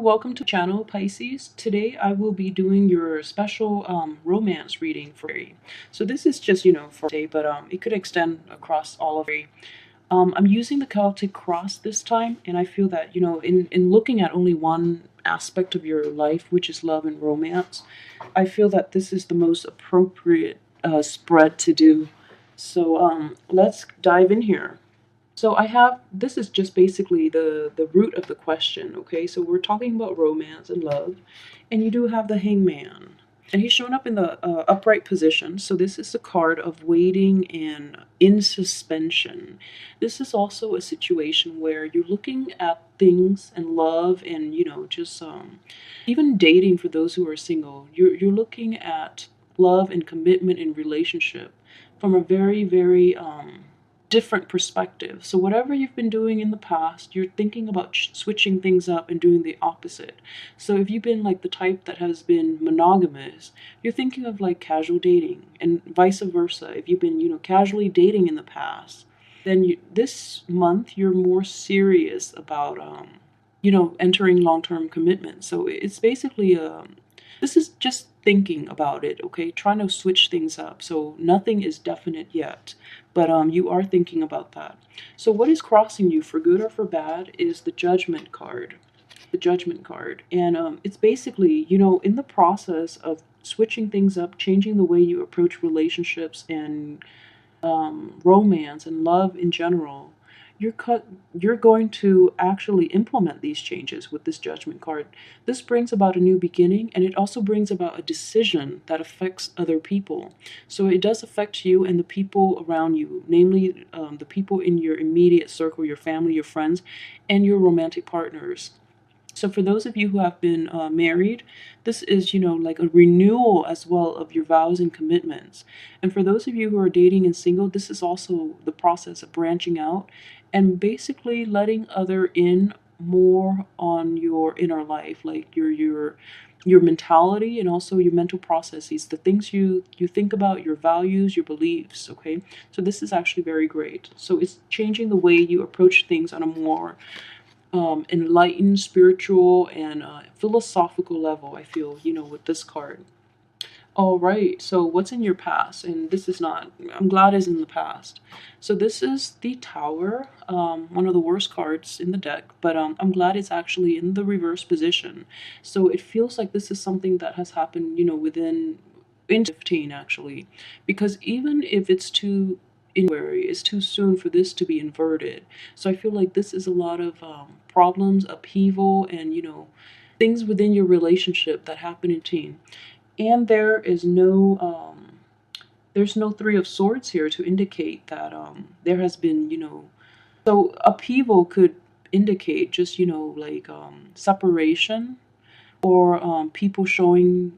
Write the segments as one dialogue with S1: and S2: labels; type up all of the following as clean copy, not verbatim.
S1: Welcome to the channel, Pisces. Today I will be doing your special romance reading for you. So this is just, for today, but it could extend across all of you. I'm using the Celtic cross this time, and I feel that, in looking at only one aspect of your life, which is love and romance, I feel that this is the most appropriate spread to do. So let's dive in here. So this is just basically the root of the question, okay? So we're talking about romance and love, and you do have the hangman. And he's shown up in the upright position. So this is the card of waiting and in suspension. This is also a situation where you're looking at things and love and, just even dating for those who are single. You're looking at love and commitment and relationship from a very, very different perspective. So whatever you've been doing in the past, you're thinking about switching things up and doing the opposite. So if you've been like the type that has been monogamous, you're thinking of like casual dating, and vice versa. If you've been, casually dating in the past, then this month you're more serious about entering long-term commitment. So it's basically this is just thinking about it, okay? Trying to switch things up. So nothing is definite yet, but you are thinking about that. So what is crossing you for good or for bad is the Judgment card. The Judgment card. And it's basically, in the process of switching things up, changing the way you approach relationships and romance and love in general, you're going to actually implement these changes with this Judgment card. This brings about a new beginning, and it also brings about a decision that affects other people. So it does affect you and the people around you, namely the people in your immediate circle, your family, your friends, and your romantic partners. So for those of you who have been married, this is, like a renewal as well of your vows and commitments. And for those of you who are dating and single, this is also the process of branching out and basically letting other in more on your inner life, like your mentality and also your mental processes, the things you think about, your values, your beliefs, okay? So this is actually very great. So it's changing the way you approach things on a more enlightened, spiritual, and philosophical level, I feel, with this card. All right, so what's in your past? And this is not, I'm glad it's in the past. So this is the Tower, one of the worst cards in the deck, but I'm glad it's actually in the reverse position. So it feels like this is something that has happened, within in 15 actually, because even if it's too in January, it's too soon for this to be inverted. So I feel like this is a lot of problems, upheaval, and things within your relationship that happen in teen. And there's no Three of Swords here to indicate that there has been, so upheaval could indicate just, like separation or people showing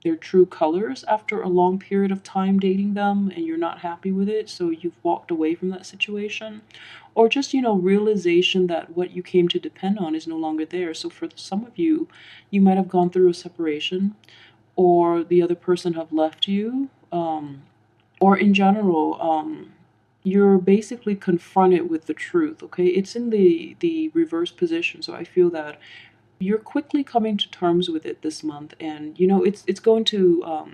S1: their true colors after a long period of time dating them and you're not happy with it, so you've walked away from that situation. Or just, realization that what you came to depend on is no longer there. So for some of you, you might have gone through a separation, or the other person have left you, or in general, you're basically confronted with the truth, okay? It's in the reverse position, so I feel that you're quickly coming to terms with it this month, and it's going to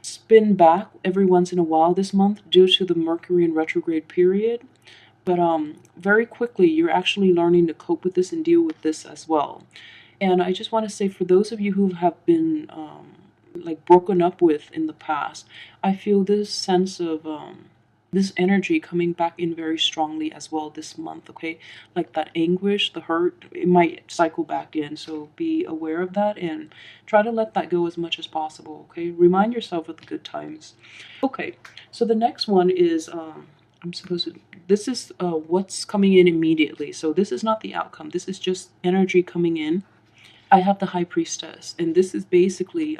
S1: spin back every once in a while this month due to the Mercury in retrograde period. But very quickly, you're actually learning to cope with this and deal with this as well. And I just want to say, for those of you who have been like broken up with in the past, I feel this sense of this energy coming back in very strongly as well this month, okay? Like that anguish, the hurt, it might cycle back in. So be aware of that and try to let that go as much as possible, okay? Remind yourself of the good times. Okay, so the next one is this is what's coming in immediately. So this is not the outcome. This is just energy coming in. I have the High Priestess, and this is basically,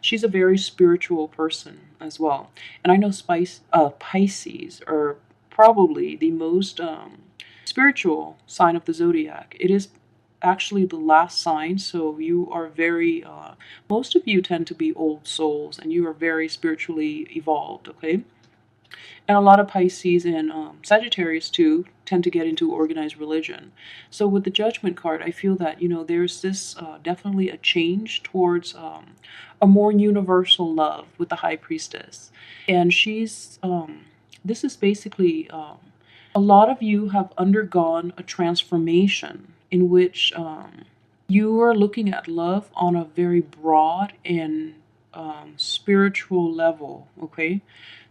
S1: she's a very spiritual person as well. And I know Pisces are probably the most spiritual sign of the zodiac. It is actually the last sign, so you are very, most of you tend to be old souls, and you are very spiritually evolved, okay? And a lot of Pisces and Sagittarius too tend to get into organized religion. So with the Judgment card, I feel that, there's this definitely a change towards a more universal love with the High Priestess. And this is basically, a lot of you have undergone a transformation in which you are looking at love on a very broad and spiritual level, okay?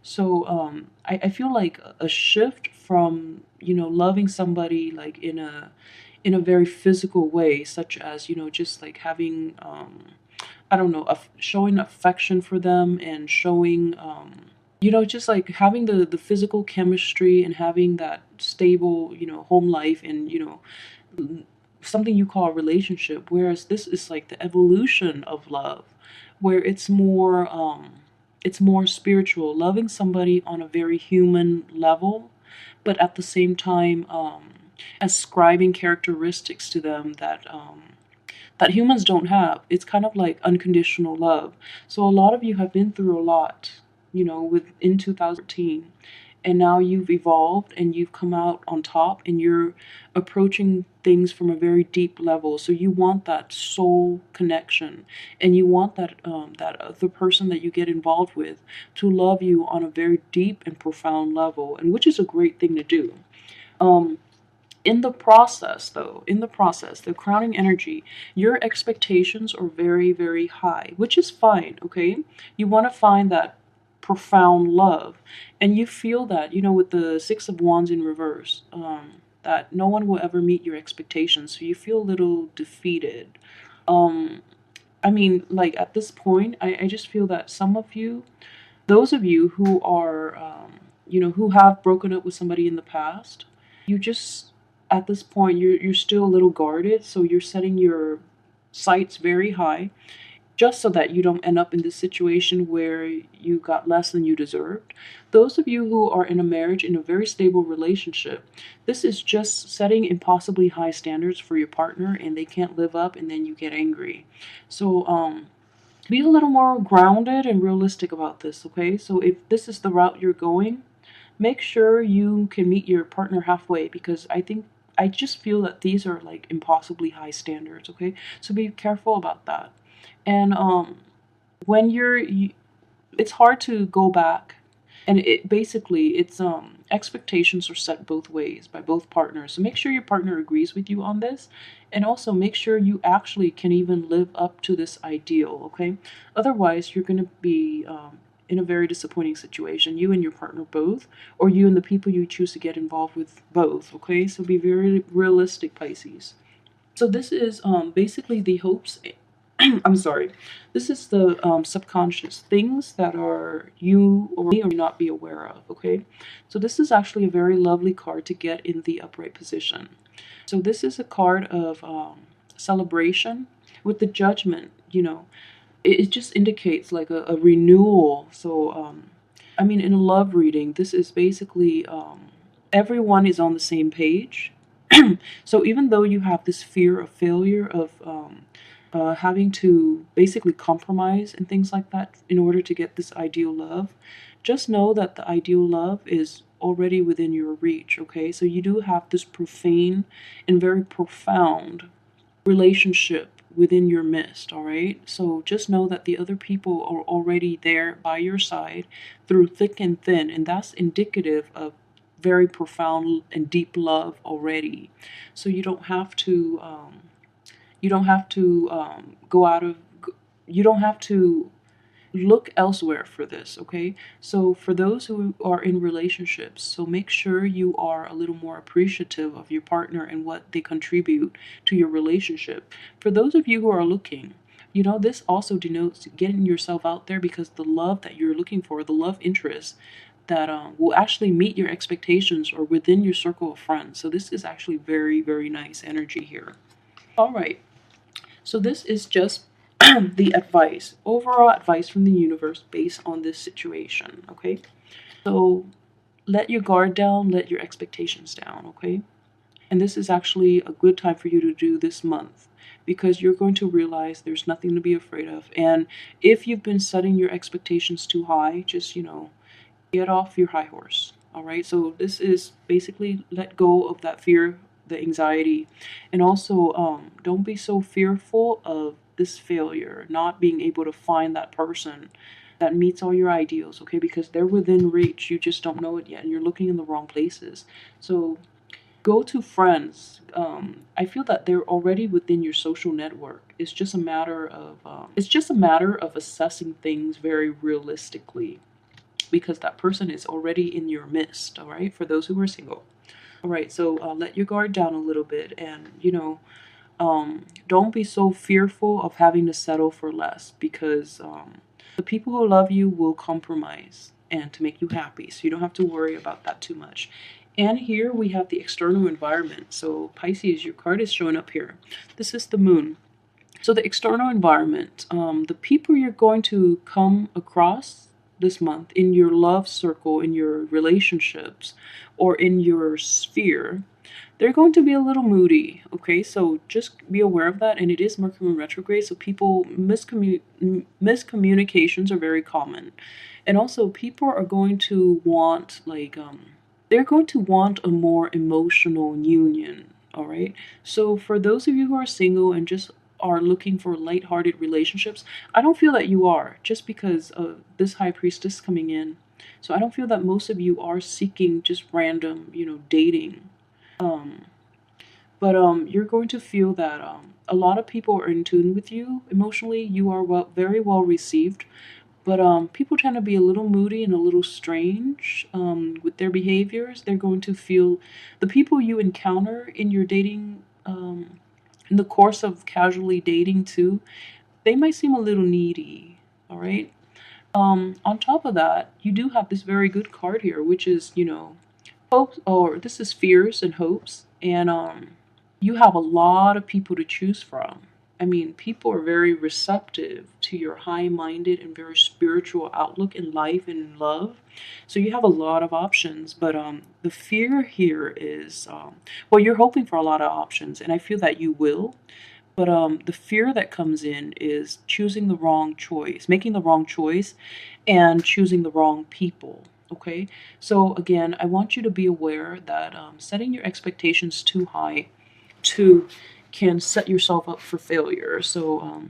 S1: So I feel like a shift from, loving somebody like in a very physical way, such as, just like having, I don't know, showing affection for them and showing, just like having the physical chemistry and having that stable, home life and, something you call a relationship. Whereas this is like the evolution of love, where it's more spiritual, loving somebody on a very human level, but at the same time ascribing characteristics to them that humans don't have. It's kind of like unconditional love. So a lot of you have been through a lot, within 2013. And now you've evolved and you've come out on top and you're approaching things from a very deep level. So you want that soul connection and you want that the person that you get involved with to love you on a very deep and profound level, and which is a great thing to do. Um, in the process, the crowning energy, your expectations are very, very high, which is fine, okay? You want to find that profound love. And you feel that, with the Six of Wands in reverse, that no one will ever meet your expectations. So you feel a little defeated. Um, I mean, like at this point, I just feel that some of you, those of you who are, who have broken up with somebody in the past, you just, at this point, you're still a little guarded. So you're setting your sights very high just so that you don't end up in this situation where you got less than you deserved. Those of you who are in a marriage, in a very stable relationship, this is just setting impossibly high standards for your partner and they can't live up and then you get angry. So, be a little more grounded and realistic about this, okay? So if this is the route you're going, make sure you can meet your partner halfway, because I just feel that these are like impossibly high standards, okay? So be careful about that. And when it's hard to go back, and it basically it's expectations are set both ways by both partners. So make sure your partner agrees with you on this, and also make sure you actually can even live up to this ideal, okay? Otherwise you're going to be in a very disappointing situation, you and your partner both, or you and the people you choose to get involved with both, okay? So be very realistic, Pisces. So this is basically the hopes. I'm sorry. This is the subconscious things that are you or may or may not be aware of. Okay. So this is actually a very lovely card to get in the upright position. So this is a card of celebration with the Judgment. It just indicates like a renewal. So I mean, in a love reading, this is basically everyone is on the same page. So even though you have this fear of failure, of having to basically compromise and things like that in order to get this ideal love, just know that the ideal love is already within your reach, okay? So you do have this profane and very profound relationship within your midst, all right? So just know that the other people are already there by your side through thick and thin, and that's indicative of very profound and deep love already. So you don't have to go out of you don't have to look elsewhere for this, okay? So for those who are in relationships, so make sure you are a little more appreciative of your partner and what they contribute to your relationship. For those of you who are looking, this also denotes getting yourself out there, because the love that you're looking for, the love interest that will actually meet your expectations or within your circle of friends. So this is actually very, very nice energy here. All right. So this is just the advice, overall advice from the universe based on this situation, okay? So let your guard down, let your expectations down, okay? And this is actually a good time for you to do this month, because you're going to realize there's nothing to be afraid of. And if you've been setting your expectations too high, just, Get off your high horse. All right. So this is basically let go of that fear, the anxiety, and also don't be so fearful of this failure, not being able to find that person that meets all your ideals. Okay, because they're within reach. You just don't know it yet, and you're looking in the wrong places. So go to friends. I feel that they're already within your social network. It's just a matter of assessing things very realistically, because that person is already in your midst. All right, for those who are single. All right, so let your guard down a little bit, and don't be so fearful of having to settle for less, because the people who love you will compromise and to make you happy. So you don't have to worry about that too much. And here we have the external environment. So Pisces, your card is showing up here. This is the moon. So the external environment, the people you're going to come across this month in your love circle, in your relationships, or in your sphere, they're going to be a little moody. Okay, so just be aware of that. And it is Mercury retrograde, so miscommunications are very common. And also, people are going to want they're going to want a more emotional union. All right. So for those of you who are single and just are looking for light-hearted relationships, I don't feel that you are, just because of this high priestess coming in. So I don't feel that most of you are seeking just random, dating. Um, but you're going to feel that a lot of people are in tune with you emotionally. You are very well received, but people tend to be a little moody and a little strange with their behaviors. They're going to feel the people you encounter in your dating, in the course of casually dating too, they might seem a little needy. All right. On top of that, you do have this very good card here, which is, hopes, or this is fears and hopes. And you have a lot of people to choose from. I mean, people are very receptive to your high minded and very spiritual outlook in life and in love. So you have a lot of options. But the fear here is, well, you're hoping for a lot of options, and I feel that you will. But the fear that comes in is choosing the wrong choice, making the wrong choice, and choosing the wrong people. Okay, so again, I want you to be aware that setting your expectations too high too can set yourself up for failure. So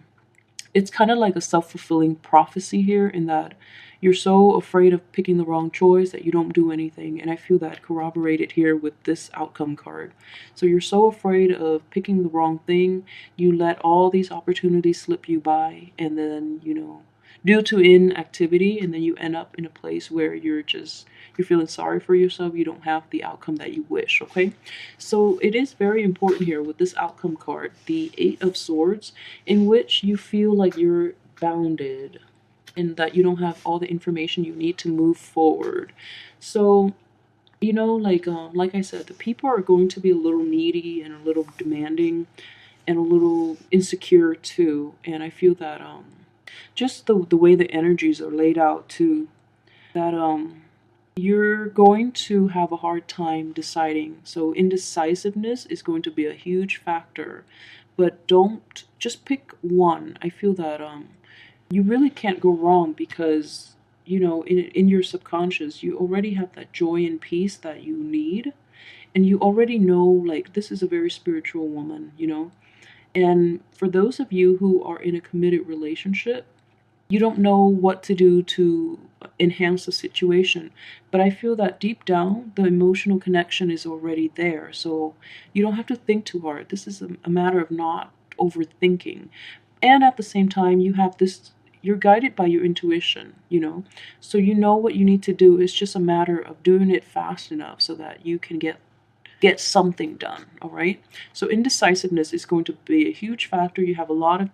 S1: it's kind of like a self-fulfilling prophecy here, in that you're so afraid of picking the wrong choice that you don't do anything. And I feel that corroborated here with this outcome card. So you're so afraid of picking the wrong thing, you let all these opportunities slip you by, and then due to inactivity, and then you end up in a place where you're feeling sorry for yourself. You don't have the outcome that you wish. Okay, so it is very important here with this outcome card, the Eight of Swords, in which you feel like you're bounded and that you don't have all the information you need to move forward. So like I said, the people are going to be a little needy and a little demanding and a little insecure too. And I feel that just the way the energies are laid out too, that you're going to have a hard time deciding. So indecisiveness is going to be a huge factor, but don't just pick one. I feel that you really can't go wrong, because in your subconscious you already have that joy and peace that you need, and you already know, like, this is a very spiritual woman. And for those of you who are in a committed relationship, you don't know what to do to enhance the situation. But I feel that deep down, the emotional connection is already there. So you don't have to think too hard. This is a matter of not overthinking. And at the same time, you're guided by your intuition. So you know what you need to do. It's just a matter of doing it fast enough so that you can get something done. All right, so indecisiveness is going to be a huge factor. You have a lot of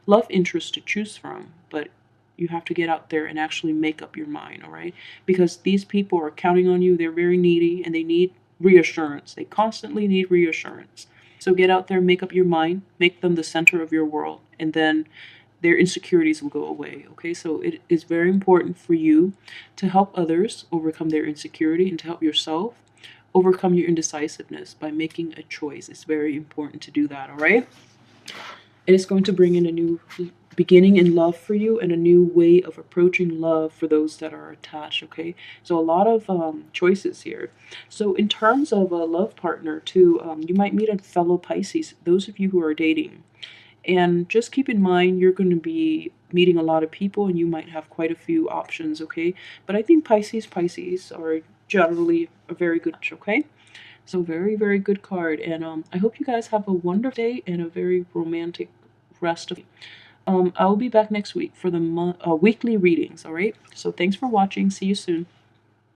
S1: love interests to choose from, but you have to get out there and actually make up your mind. All right, because these people are counting on you. They're very needy and they need reassurance. They constantly need reassurance. So get out there, make up your mind, make them the center of your world, and then their insecurities will go away. Okay, so it is very important for you to help others overcome their insecurity and to help yourself overcome your indecisiveness by making a choice. It's very important to do that. All right, and it's going to bring in a new beginning in love for you and a new way of approaching love for those that are attached. Okay, so a lot of choices here. So in terms of a love partner too, you might meet a fellow Pisces, those of you who are dating. And just keep in mind, you're going to be meeting a lot of people and you might have quite a few options, okay? But I think Pisces are generally a very good match, okay? So very, very good card. And I hope you guys have a wonderful day and a very romantic rest of. I'll be back next week for the weekly readings. All right. So thanks for watching. See you soon.